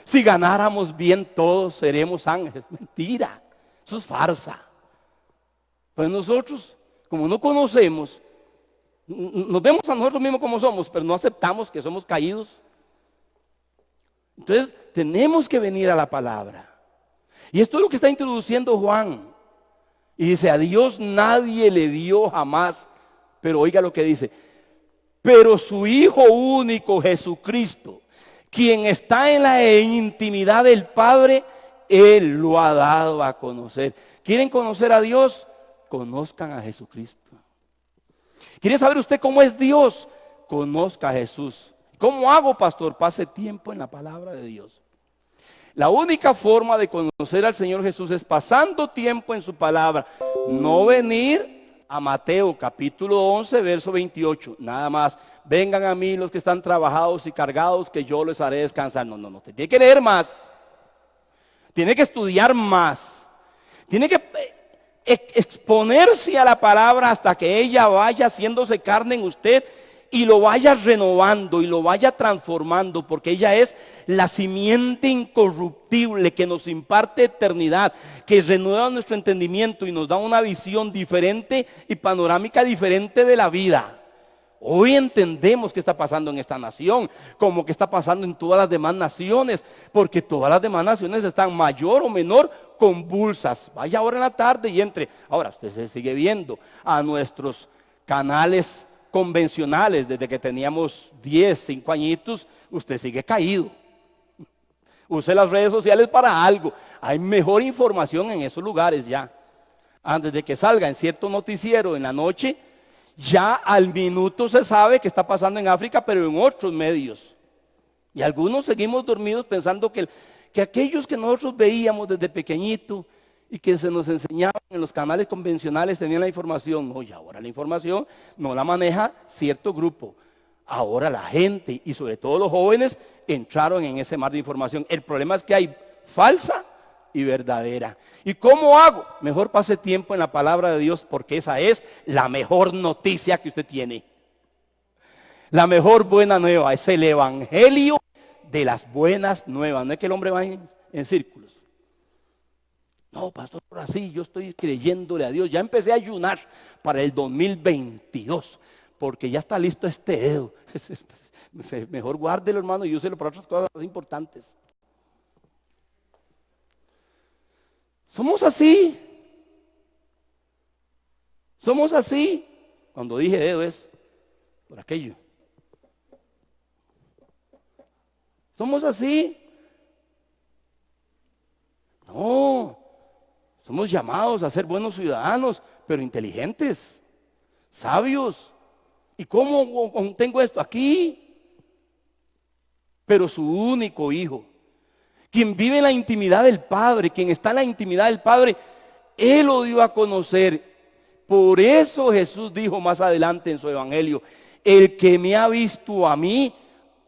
Si ganáramos bien todos, seremos ángeles. Mentira. Eso es farsa. Pues nosotros, como no conocemos, nos vemos a nosotros mismos como somos, pero no aceptamos que somos caídos. Entonces tenemos que venir a la palabra. Y esto es lo que está introduciendo Juan. Y dice, a Dios nadie le vio jamás. Pero oiga lo que dice, Pero su Hijo único, Jesucristo, quien está en la intimidad del Padre, Él lo ha dado a conocer. ¿Quieren conocer a Dios? Conozcan a Jesucristo. ¿Quiere saber usted cómo es Dios? Conozca a Jesús. ¿Cómo hago, pastor? Pase tiempo en la palabra de Dios. La única forma de conocer al Señor Jesús es pasando tiempo en su palabra. No venir a Mateo capítulo 11, verso 28. Nada más. Vengan a mí los que están trabajados y cargados, que yo les haré descansar. No. Tiene que leer más. Tiene que estudiar más. Tiene que exponerse a la palabra hasta que ella vaya haciéndose carne en usted y lo vaya renovando y lo vaya transformando, porque ella es la simiente incorruptible que nos imparte eternidad, que renueva nuestro entendimiento y nos da una visión diferente y panorámica diferente de la vida. Hoy entendemos qué está pasando en esta nación, como que está pasando en todas las demás naciones, porque todas las demás naciones están mayor o menor convulsas. Vaya ahora en la tarde y entre. Ahora usted se sigue viendo a nuestros canales convencionales, desde que teníamos 10, 5 añitos, usted sigue caído. Use las redes sociales para algo. Hay mejor información en esos lugares ya. Antes de que salga en cierto noticiero en la noche, ya al minuto se sabe qué está pasando en África, pero en otros medios. Y algunos seguimos dormidos pensando que aquellos que nosotros veíamos desde pequeñito y que se nos enseñaban en los canales convencionales tenían la información. No, y ahora la información no la maneja cierto grupo. Ahora la gente y sobre todo los jóvenes entraron en ese mar de información. El problema es que hay falsa y verdadera. ¿Y cómo hago? Mejor pase tiempo en la palabra de Dios, porque esa es la mejor noticia que usted tiene. La mejor buena nueva es el evangelio de las buenas nuevas. No es que el hombre va en círculos. No, pastor, así yo estoy creyéndole a Dios. Ya empecé a ayunar para el 2022, porque ya está listo este dedo. Mejor guárdelo, hermano, y úselo para otras cosas más importantes. Somos así. Somos así. Cuando dije dedo es por aquello. Somos así. No. Somos llamados a ser buenos ciudadanos, pero inteligentes, sabios. ¿Y cómo tengo esto? Aquí. Pero su único Hijo, quien vive en la intimidad del Padre, quien está en la intimidad del Padre, Él lo dio a conocer. Por eso Jesús dijo más adelante en su evangelio: el que me ha visto a mí,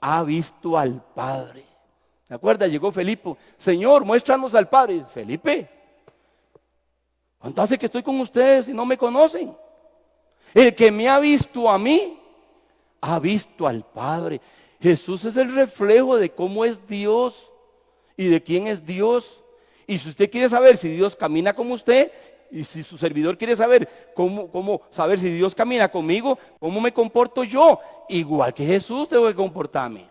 ha visto al Padre. ¿Se acuerda? Llegó Felipe: Señor, muéstranos al Padre. Felipe, ¿cuánto hace que estoy con ustedes y no me conocen? El que me ha visto a mí, ha visto al Padre. Jesús es el reflejo de cómo es Dios y de quién es Dios. Y si usted quiere saber si Dios camina con usted, y si su servidor quiere saber cómo saber si Dios camina conmigo, cómo me comporto yo, igual que Jesús debo de comportarme.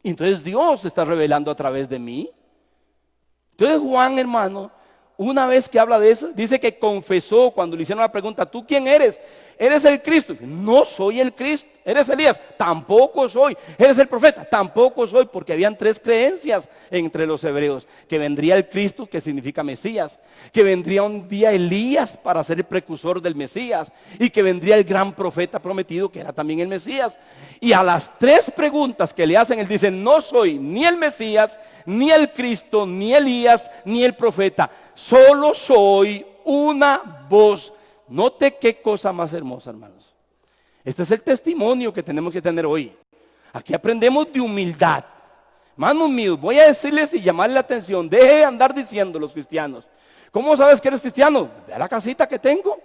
Entonces Dios se está revelando a través de mí. Entonces Juan, hermano, una vez que habla de eso, dice que confesó cuando le hicieron la pregunta: ¿tú quién eres? ¿Eres el Cristo? No soy el Cristo. ¿Eres Elías? Tampoco soy. ¿Eres el profeta? Tampoco soy, porque habían 3 creencias entre los hebreos: que vendría el Cristo, que significa Mesías, que vendría un día Elías para ser el precursor del Mesías, y que vendría el gran profeta prometido, que era también el Mesías. Y a las 3 preguntas que le hacen, él dice: no soy ni el Mesías, ni el Cristo, ni Elías, ni el profeta. Solo soy una voz. Note qué cosa más hermosa, hermanos. Este es el testimonio que tenemos que tener hoy. Aquí aprendemos de humildad. Hermanos míos, voy a decirles y llamarle la atención: deje de andar diciendo los cristianos: ¿cómo sabes que eres cristiano? Vea la casita que tengo,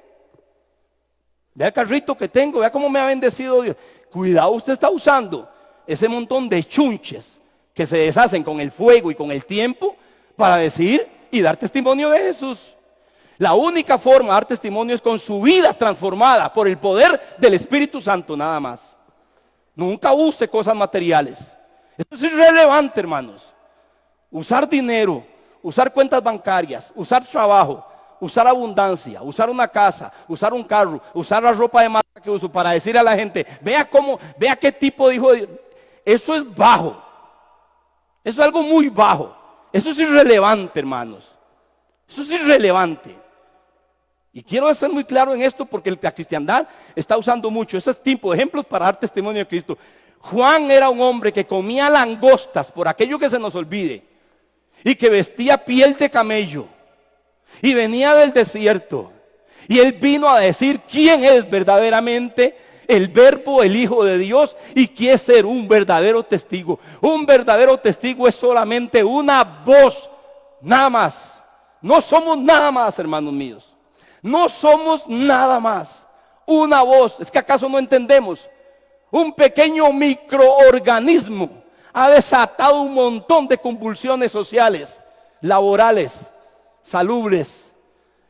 vea el carrito que tengo, vea cómo me ha bendecido Dios. Cuidado, usted está usando ese montón de chunches que se deshacen con el fuego y con el tiempo para decir y dar testimonio de Jesús. La única forma de dar testimonio es con su vida transformada por el poder del Espíritu Santo, nada más. Nunca use cosas materiales. Esto es irrelevante, hermanos. Usar dinero, usar cuentas bancarias, usar trabajo, usar abundancia, usar una casa, usar un carro, usar la ropa de marca que uso para decir a la gente, vea qué tipo de hijo de Dios. Eso es bajo. Eso es algo muy bajo. Eso es irrelevante, hermanos. Eso es irrelevante. Y quiero ser muy claro en esto porque la cristiandad está usando mucho ese tipo de ejemplos para dar testimonio de Cristo. Juan era un hombre que comía langostas, por aquello que se nos olvide, y que vestía piel de camello, y venía del desierto, y él vino a decir quién es verdaderamente el Verbo, el Hijo de Dios, y quiere ser un verdadero testigo. Un verdadero testigo es solamente una voz, nada más. No somos nada más, hermanos míos. No somos nada más. Una voz. ¿Es que acaso no entendemos? Un pequeño microorganismo ha desatado un montón de convulsiones sociales, laborales, salubres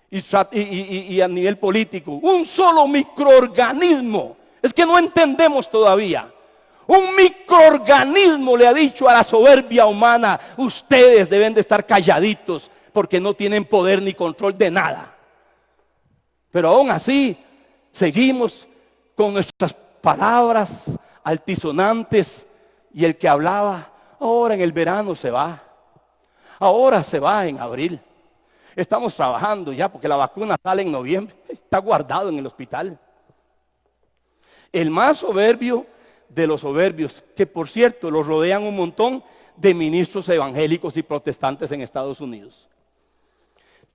y a nivel político. Un solo microorganismo. Es que no entendemos todavía. Un microorganismo le ha dicho a la soberbia humana, ustedes deben de estar calladitos porque no tienen poder ni control de nada. Pero aún así, seguimos con nuestras palabras altisonantes, y el que hablaba, ahora en el verano se va, ahora se va en abril, estamos trabajando ya porque la vacuna sale en noviembre, está guardado en el hospital. El más soberbio de los soberbios, que por cierto los rodean un montón de ministros evangélicos y protestantes en Estados Unidos.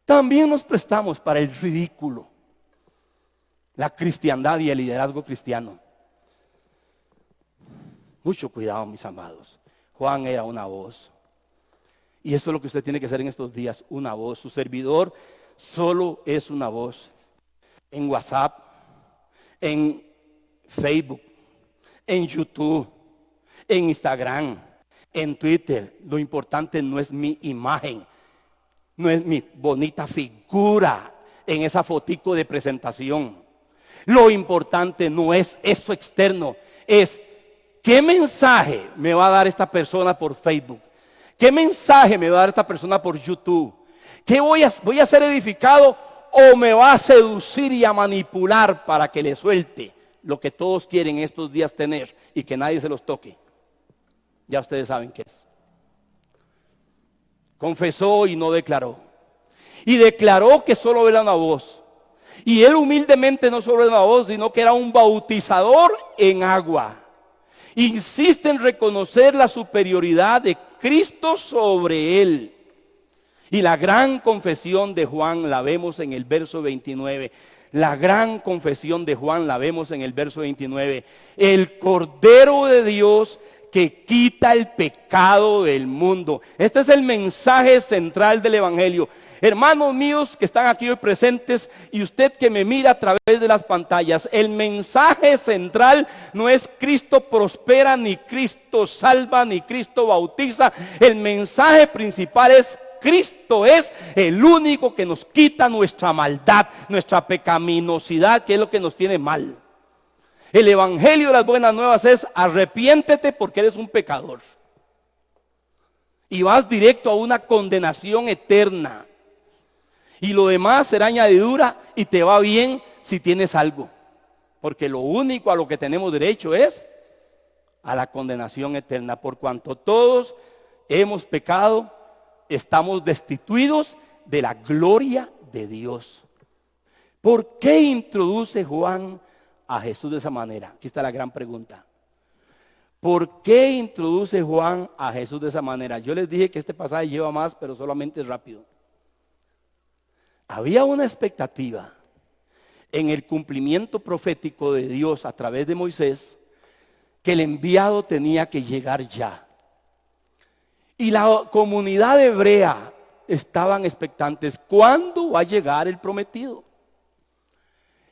También nos prestamos para el ridículo, la cristiandad y el liderazgo cristiano. Mucho cuidado, mis amados. Juan era una voz. Y eso es lo que usted tiene que hacer en estos días, una voz. Su servidor solo es una voz. En WhatsApp, en Facebook, en YouTube, en Instagram, en Twitter. Lo importante no es mi imagen, no es mi bonita figura en esa fotico de presentación. Lo importante no es eso externo, es ¿qué mensaje me va a dar esta persona por Facebook? ¿Qué mensaje me va a dar esta persona por YouTube? ¿Qué voy a ser edificado o me va a seducir y a manipular para que le suelte lo que todos quieren estos días tener y que nadie se los toque? Ya ustedes saben qué es. Confesó y no declaró. Y declaró que solo era una voz. Y él humildemente no solo era una voz, sino que era un bautizador en agua. Insiste en reconocer la superioridad de Cristo sobre él. Y la gran confesión de Juan la vemos en el verso 29. La gran confesión de Juan la vemos en el verso 29. El Cordero de Dios que quita el pecado del mundo. Este es el mensaje central del Evangelio. Hermanos míos que están aquí hoy presentes y usted que me mira a través de las pantallas, el mensaje central no es Cristo prospera, ni Cristo salva, ni Cristo bautiza. El mensaje principal es Cristo es el único que nos quita nuestra maldad, nuestra pecaminosidad, que es lo que nos tiene mal. El Evangelio de las buenas nuevas es arrepiéntete porque eres un pecador. Y vas directo a una condenación eterna. Y lo demás será añadidura y te va bien si tienes algo. Porque lo único a lo que tenemos derecho es a la condenación eterna. Por cuanto todos hemos pecado, estamos destituidos de la gloria de Dios. ¿Por qué introduce Juan a Jesús de esa manera? Aquí está la gran pregunta. ¿Por qué introduce Juan a Jesús de esa manera? Yo les dije que este pasaje lleva más, pero solamente es rápido. Había una expectativa en el cumplimiento profético de Dios a través de Moisés que el enviado tenía que llegar ya. Y la comunidad hebrea estaban expectantes. ¿Cuándo va a llegar el prometido?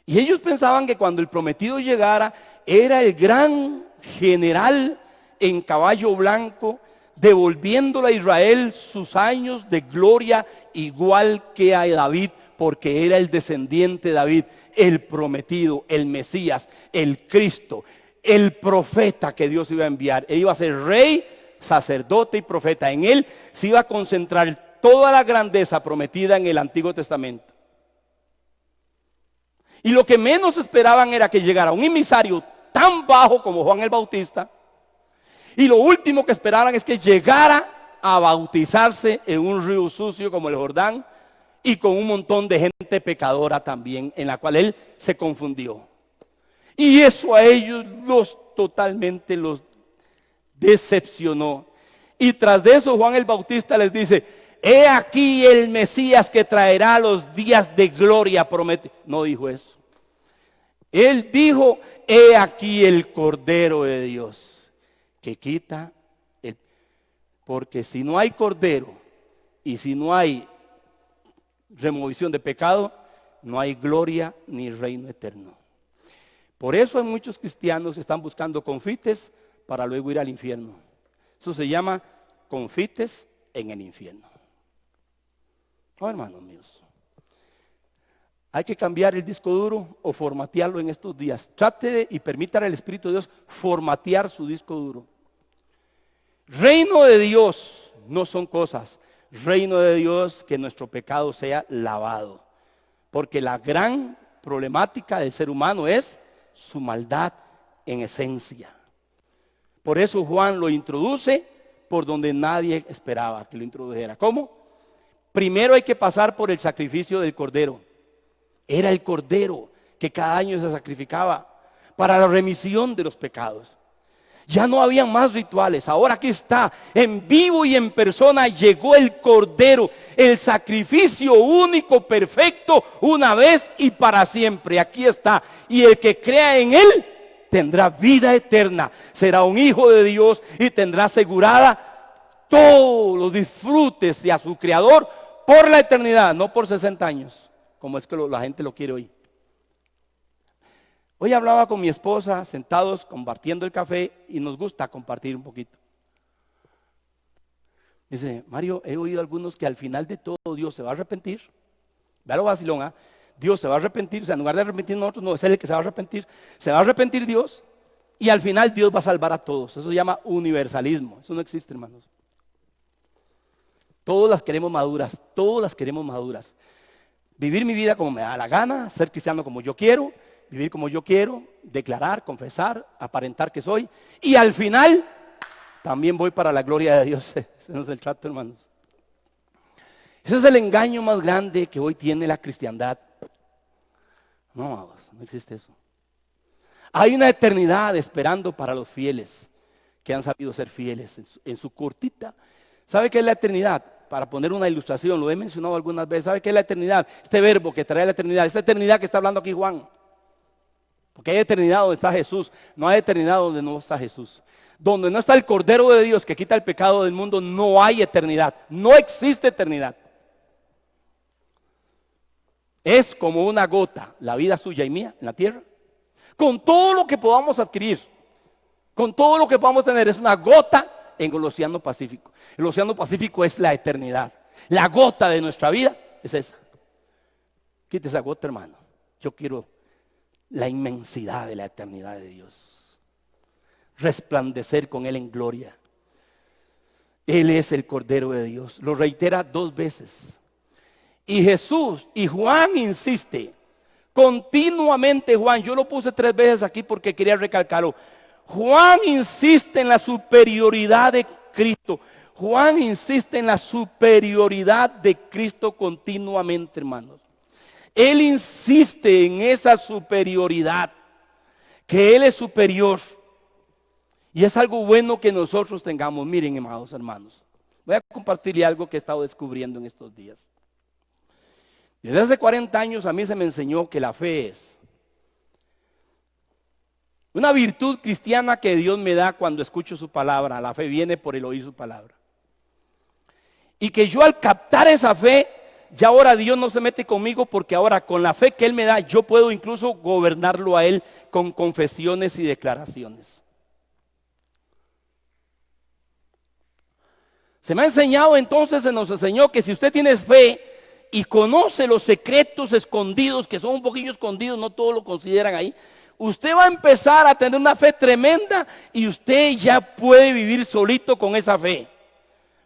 Y ellos pensaban que cuando el prometido llegara era el gran general en caballo blanco, devolviéndole a Israel sus años de gloria igual que a David, porque era el descendiente de David, el prometido, el Mesías, el Cristo, el profeta que Dios iba a enviar. Él iba a ser rey, sacerdote y profeta. En él se iba a concentrar toda la grandeza prometida en el Antiguo Testamento. Y lo que menos esperaban era que llegara un emisario tan bajo como Juan el Bautista. Y lo último que esperaban es que llegara a bautizarse en un río sucio como el Jordán y con un montón de gente pecadora también, en la cual él se confundió. Y eso a ellos totalmente los decepcionó. Y tras de eso Juan el Bautista les dice: he aquí el Mesías que traerá los días de gloria prometidos. No dijo eso. Él dijo: he aquí el Cordero de Dios que quita el... Porque si no hay Cordero y si no hay removisión de pecado, no hay gloria ni reino eterno. Por eso hay muchos cristianos que están buscando confites para luego ir al infierno. Eso se llama confites en el infierno. Oh, hermanos míos, hay que cambiar el disco duro o formatearlo en estos días. Trate y permítale al Espíritu de Dios formatear su disco duro. Reino de Dios no son cosas. Reino de Dios, que nuestro pecado sea lavado. Porque la gran problemática del ser humano es su maldad en esencia. Por eso Juan lo introduce por donde nadie esperaba que lo introdujera. ¿Cómo? Primero hay que pasar por el sacrificio del Cordero. Era el Cordero que cada año se sacrificaba para la remisión de los pecados. Ya no había más rituales. Ahora aquí está, en vivo y en persona llegó el Cordero, el sacrificio único, perfecto, una vez y para siempre. Aquí está. Y el que crea en él tendrá vida eterna. Será un hijo de Dios y tendrá asegurada todos los disfrutes de a su Creador por la eternidad, no por 60 años, como es que la gente lo quiere hoy. Hoy hablaba con mi esposa, sentados compartiendo el café, y nos gusta compartir un poquito. Dice: Mario, he oído algunos que al final de todo Dios se va a arrepentir. Vea lo vacilón, ¿ah? Dios se va a arrepentir, o sea, en lugar de arrepentir nosotros, no, es Él el que se va a arrepentir. Se va a arrepentir Dios, y al final Dios va a salvar a todos. Eso se llama universalismo. Eso no existe, hermanos. Todas las queremos maduras, todas las queremos maduras. Vivir mi vida como me da la gana, ser cristiano como yo quiero, vivir como yo quiero, declarar, confesar, aparentar que soy. Y al final, también voy para la gloria de Dios. Ese no es el trato, hermanos. Ese es el engaño más grande que hoy tiene la cristiandad. No, amados, no existe eso. Hay una eternidad esperando para los fieles, que han sabido ser fieles en su cortita. ¿Sabe qué es la eternidad? Para poner una ilustración, lo he mencionado algunas veces. ¿Sabe qué es la eternidad? Este verbo que trae la eternidad, esta eternidad que está hablando aquí Juan. Porque hay eternidad donde está Jesús, no hay eternidad donde no está Jesús. Donde no está el Cordero de Dios que quita el pecado del mundo, no hay eternidad, no existe eternidad. Es como una gota, la vida suya y mía en la tierra. Con todo lo que podamos adquirir, con todo lo que podamos tener, es una gota en el Océano Pacífico. El Océano Pacífico es la eternidad. La gota de nuestra vida es esa. Quite esa gota, hermano. Yo quiero la inmensidad de la eternidad de Dios. Resplandecer con Él en gloria. Él es el Cordero de Dios. Lo reitera 2 veces. Y Jesús y Juan insiste. Continuamente Juan, yo lo puse 3 veces aquí porque quería recalcarlo. Juan insiste en la superioridad de Cristo. Juan insiste en la superioridad de Cristo continuamente, hermanos. Él insiste en esa superioridad, que Él es superior. Y es algo bueno que nosotros tengamos. Miren, amados hermanos, voy a compartirle algo que he estado descubriendo en estos días. Desde hace 40 años a mí se me enseñó que la fe es una virtud cristiana que Dios me da cuando escucho su palabra. La fe viene por el oír su palabra. Y que yo al captar esa fe, ya ahora Dios no se mete conmigo, porque ahora con la fe que Él me da, yo puedo incluso gobernarlo a Él con confesiones y declaraciones. Se me ha enseñado entonces, se nos enseñó que si usted tiene fe y conoce los secretos escondidos, que son un poquillo escondidos, no todos lo consideran ahí, usted va a empezar a tener una fe tremenda y usted ya puede vivir solito con esa fe.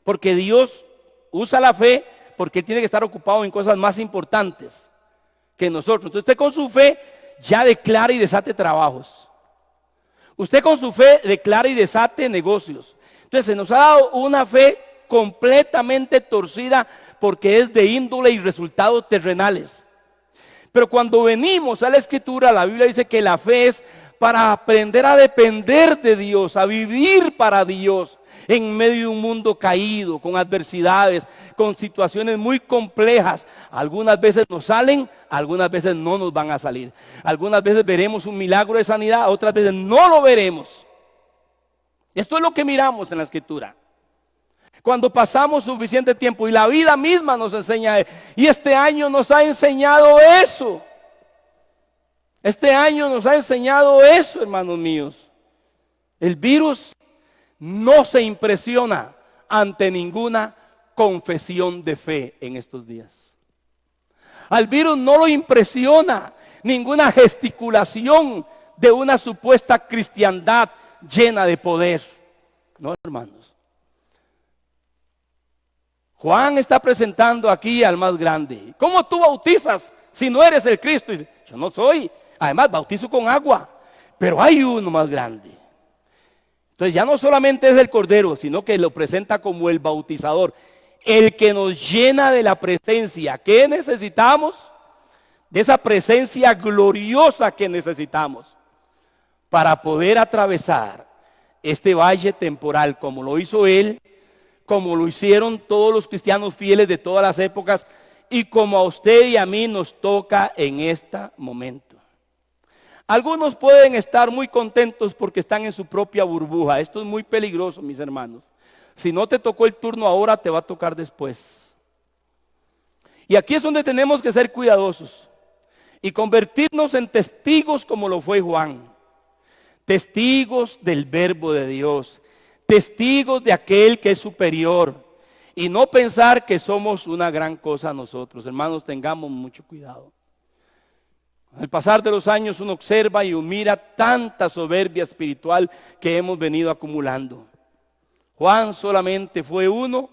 Porque Dios usa la fe porque Él tiene que estar ocupado en cosas más importantes que nosotros. Entonces usted con su fe ya declara y desate trabajos. Usted con su fe declara y desate negocios. Entonces se nos ha dado una fe completamente torcida porque es de índole y resultados terrenales. Pero cuando venimos a la Escritura, la Biblia dice que la fe es para aprender a depender de Dios, a vivir para Dios en medio de un mundo caído, con adversidades, con situaciones muy complejas. Algunas veces nos salen, algunas veces no nos van a salir. Algunas veces veremos un milagro de sanidad, otras veces no lo veremos. Esto es lo que miramos en la Escritura. Cuando pasamos suficiente tiempo y la vida misma nos enseña, y este año nos ha enseñado eso. Este año nos ha enseñado eso, hermanos míos. El virus no se impresiona ante ninguna confesión de fe en estos días. Al virus no lo impresiona ninguna gesticulación de una supuesta cristiandad llena de poder. No, hermanos. Juan está presentando aquí al más grande. ¿Cómo tú bautizas si no eres el Cristo? Y dice, yo no soy. Además, bautizo con agua. Pero hay uno más grande. Entonces ya no solamente es el Cordero, sino que lo presenta como el bautizador. El que nos llena de la presencia. ¿Qué necesitamos? De esa presencia gloriosa que necesitamos para poder atravesar este valle temporal como lo hizo Él, como lo hicieron todos los cristianos fieles de todas las épocas y como a usted y a mí nos toca en este momento. Algunos pueden estar muy contentos porque están en su propia burbuja. Esto es muy peligroso, mis hermanos. Si no te tocó el turno ahora, te va a tocar después. Y aquí es donde tenemos que ser cuidadosos y convertirnos en testigos como lo fue Juan. Testigos del verbo de Dios. Testigos de aquel que es superior. Y no pensar que somos una gran cosa nosotros. Hermanos, tengamos mucho cuidado. Al pasar de los años uno observa y mira tanta soberbia espiritual que hemos venido acumulando. Juan solamente fue uno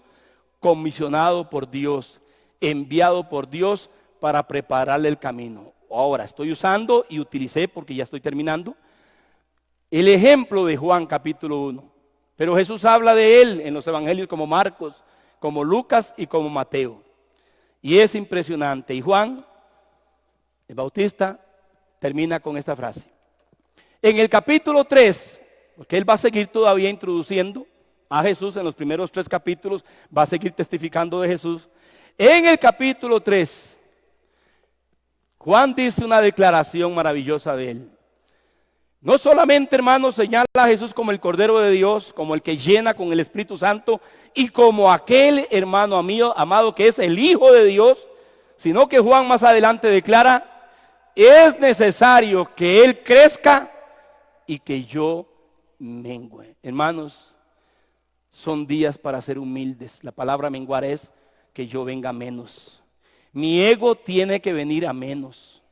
comisionado por Dios, enviado por Dios para prepararle el camino. Ahora estoy usando y utilicé, porque ya estoy terminando, el ejemplo de Juan capítulo 1. Pero Jesús habla de él en los evangelios como Marcos, como Lucas y como Mateo. Y es impresionante. Y Juan, el Bautista, termina con esta frase. En el capítulo 3, porque él va a seguir todavía introduciendo a Jesús en los primeros 3 capítulos, va a seguir testificando de Jesús. En el capítulo 3, Juan dice una declaración maravillosa de él. No solamente, hermanos, señala a Jesús como el Cordero de Dios, como el que llena con el Espíritu Santo y como aquel hermano amado que es el Hijo de Dios, sino que Juan más adelante declara, es necesario que Él crezca y que yo mengüe. Hermanos, son días para ser humildes. La palabra menguar es que yo venga menos. Mi ego tiene que venir a menos.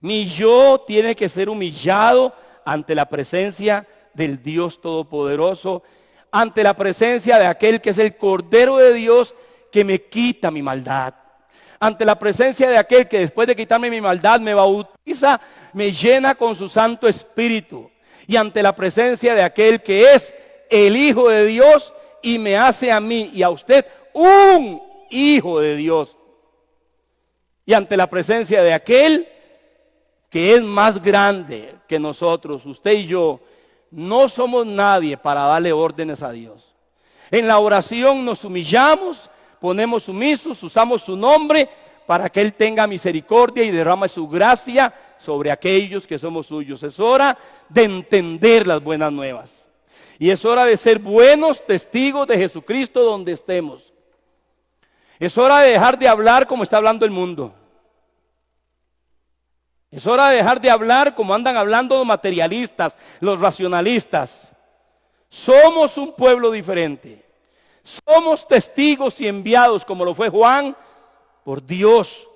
Mi yo tiene que ser humillado ante la presencia del Dios Todopoderoso, ante la presencia de aquel que es el Cordero de Dios que me quita mi maldad, ante la presencia de aquel que después de quitarme mi maldad me bautiza, me llena con su Santo Espíritu, y ante la presencia de aquel que es el Hijo de Dios y me hace a mí y a usted un hijo de Dios, y ante la presencia de aquel que es más grande que nosotros. Usted y yo no somos nadie para darle órdenes a Dios. En la oración nos humillamos, ponemos sumisos, usamos su nombre para que Él tenga misericordia y derrame su gracia sobre aquellos que somos suyos. Es hora de entender las buenas nuevas. Y es hora de ser buenos testigos de Jesucristo donde estemos. Es hora de dejar de hablar como está hablando el mundo. Es hora de dejar de hablar como andan hablando los materialistas, los racionalistas. Somos un pueblo diferente. Somos testigos y enviados, como lo fue Juan, por Dios,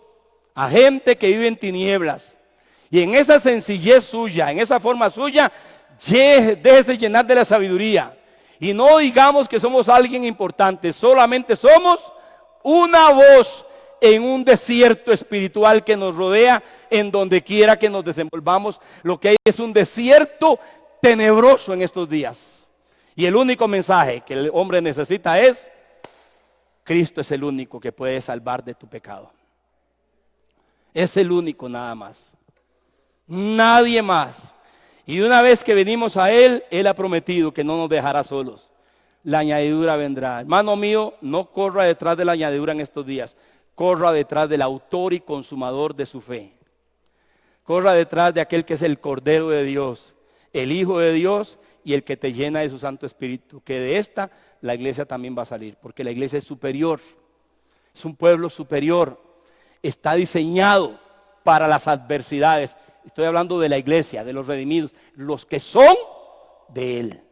a gente que vive en tinieblas. Y en esa sencillez suya, en esa forma suya, déjese llenar de la sabiduría. Y no digamos que somos alguien importante, solamente somos una voz en un desierto espiritual que nos rodea en donde quiera que nos desenvolvamos. Lo que hay es un desierto tenebroso en estos días. Y el único mensaje que el hombre necesita es: Cristo es el único que puede salvar de tu pecado. Es el único, nada más. Nadie más. Y una vez que venimos a Él, Él ha prometido que no nos dejará solos. La añadidura vendrá. Hermano mío, no corra detrás de la añadidura en estos días. Corra detrás del autor y consumador de su fe. Corra detrás de aquel que es el Cordero de Dios, el Hijo de Dios y el que te llena de su Santo Espíritu. Que de esta la iglesia también va a salir, porque la iglesia es superior. Es un pueblo superior. Está diseñado para las adversidades. Estoy hablando de la iglesia, de los redimidos, los que son de Él.